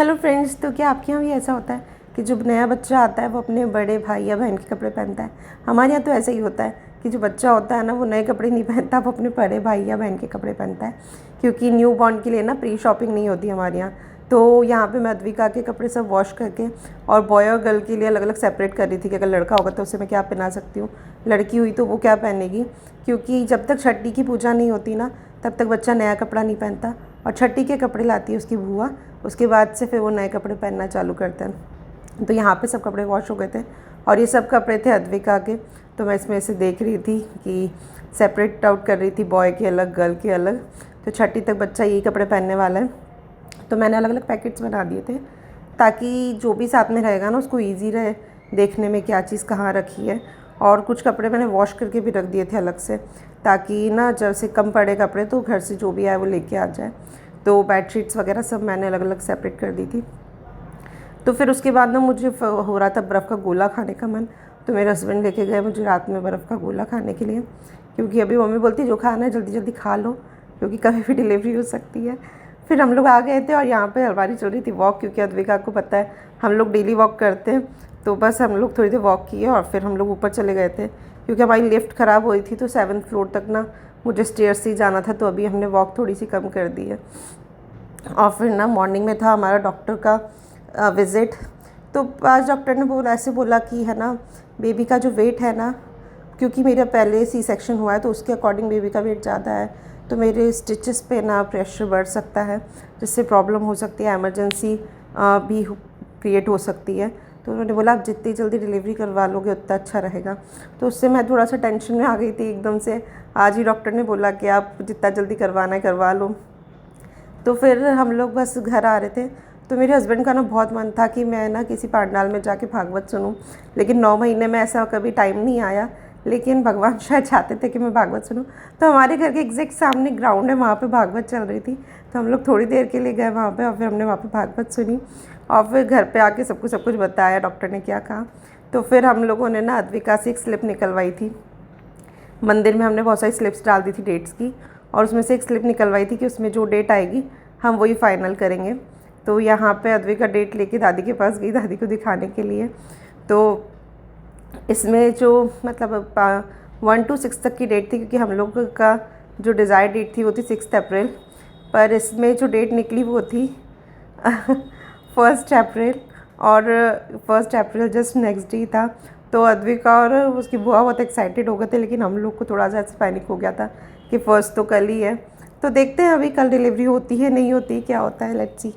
Hello friends, तो क्या आपके यहाँ भी ऐसा होता है कि जब नया बच्चा आता है वो अपने बड़े भाई या बहन के कपड़े पहनता है। हमारे यहाँ तो ऐसा ही होता है कि जो बच्चा होता है ना वो नए कपड़े नहीं पहनता, वो अपने बड़े भाई या बहन के कपड़े पहनता है, क्योंकि न्यू बॉर्न के लिए ना प्री शॉपिंग नहीं होती हमारे यहाँ। तो यहाँ पे मैं अद्विका के कपड़े सब वॉश करके और बॉय और गर्ल के लिए अलग अलग सेपरेट कर रही थी कि अगर लड़का होगा तो उसे मैं क्या पहना सकती हूँ, लड़की हुई तो वो क्या पहनेगी। क्योंकि जब तक छठी की पूजा नहीं होती ना तब तक बच्चा नया कपड़ा नहीं पहनता, और छठी के कपड़े लाती है उसकी बुआ, उसके बाद से फिर वो नए कपड़े पहनना चालू करते हैं। तो यहाँ पे सब कपड़े वॉश हो गए थे और ये सब कपड़े थे अद्विका के। तो मैं इसमें से देख रही थी कि सेपरेट आउट कर रही थी, बॉय के अलग गर्ल के अलग। तो छठी तक बच्चा यही कपड़े पहनने वाला है। तो मैंने अलग अलग पैकेट्स बना दिए थे ताकि जो भी साथ में रहेगा ना उसको ईजी रहे देखने में क्या चीज़ कहाँ रखी है। और कुछ कपड़े मैंने वॉश करके भी रख दिए थे अलग से, ताकि ना जैसे कम पड़े कपड़े तो घर से जो भी आए वो लेके आ जाए। तो बेडशीट्स वगैरह सब मैंने अलग अलग सेपरेट कर दी थी। तो फिर उसके बाद ना मुझे हो रहा था बर्फ़ का गोला खाने का मन। तो मेरे हस्बैंड लेके गए मुझे रात में बर्फ़ का गोला खाने के लिए, क्योंकि अभी मम्मी बोलती जो खाना है जल्दी जल्दी खा लो क्योंकि कभी भी डिलीवरी हो सकती है। फिर हम लोग आ गए थे और यहाँ पे हमारी चल रही थी वॉक, क्योंकि अद्विका को पता है हम लोग डेली वॉक करते हैं। तो बस हम लोग थोड़ी देर वॉक किए और फिर हम लोग ऊपर चले गए थे, क्योंकि हमारी लिफ्ट ख़राब हुई थी तो 7th फ्लोर तक ना मुझे स्टेयर्स से ही जाना था। तो अभी हमने वॉक थोड़ी सी कम कर दी है। और फिर ना मॉर्निंग में था हमारा डॉक्टर का विज़िट। तो आज डॉक्टर ने ऐसे बोला कि है ना बेबी का जो वेट है ना, क्योंकि मेरा पहले सी सेक्शन हुआ है तो उसके अकॉर्डिंग बेबी का वेट ज़्यादा है, तो मेरे स्टिचेस पे ना प्रेशर बढ़ सकता है, जिससे प्रॉब्लम हो सकती है, इमरजेंसी भी क्रिएट हो सकती है। तो उन्होंने बोला आप जितनी जल्दी डिलीवरी करवा लोगे उतना अच्छा रहेगा। तो उससे मैं थोड़ा सा टेंशन में आ गई थी एकदम से। आज ही डॉक्टर ने बोला कि आप जितना जल्दी करवाना है करवा लो। तो फिर हम लोग बस घर आ रहे थे। तो मेरे हस्बैंड का ना बहुत मन था कि मैं ना किसी पंडाल में जाके भागवत सुनूं, लेकिन 9 महीने में ऐसा कभी टाइम नहीं आया। लेकिन भगवान शायद चाहते थे कि मैं भागवत सुनूं। तो हमारे घर के एग्जैक्ट सामने ग्राउंड है, वहाँ पे भागवत चल रही थी। तो हम लोग थोड़ी देर के लिए गए वहाँ पे और फिर हमने वहाँ पे भागवत सुनी और फिर घर पे आके सब कुछ बताया डॉक्टर ने क्या कहा। तो फिर हम लोगों ने ना अद्विका से एक स्लिप निकलवाई थी। मंदिर में हमने बहुत सारी स्लिप्स डाल दी थी डेट्स की, और उसमें से एक स्लिप निकलवाई थी कि उसमें जो डेट आएगी हम वही फाइनल करेंगे। तो यहाँ पे अद्विका डेट लेके दादी के पास गई दादी को दिखाने के लिए। तो इसमें जो मतलब 1 to 6 तक की डेट थी, क्योंकि हम लोग का जो डिज़ायर डेट थी वो थी 6 अप्रैल, पर इसमें जो डेट निकली वो थी 1 अप्रैल। और 1 अप्रैल जस्ट नेक्स्ट डे था। तो अद्विका और उसकी बुआ बहुत एक्साइटेड हो गए थे, लेकिन हम लोग को थोड़ा सा पैनिक हो गया था कि 1 तो कल ही है। तो देखते हैं अभी कल डिलीवरी होती है नहीं होती, क्या होता है, लेट्स सी।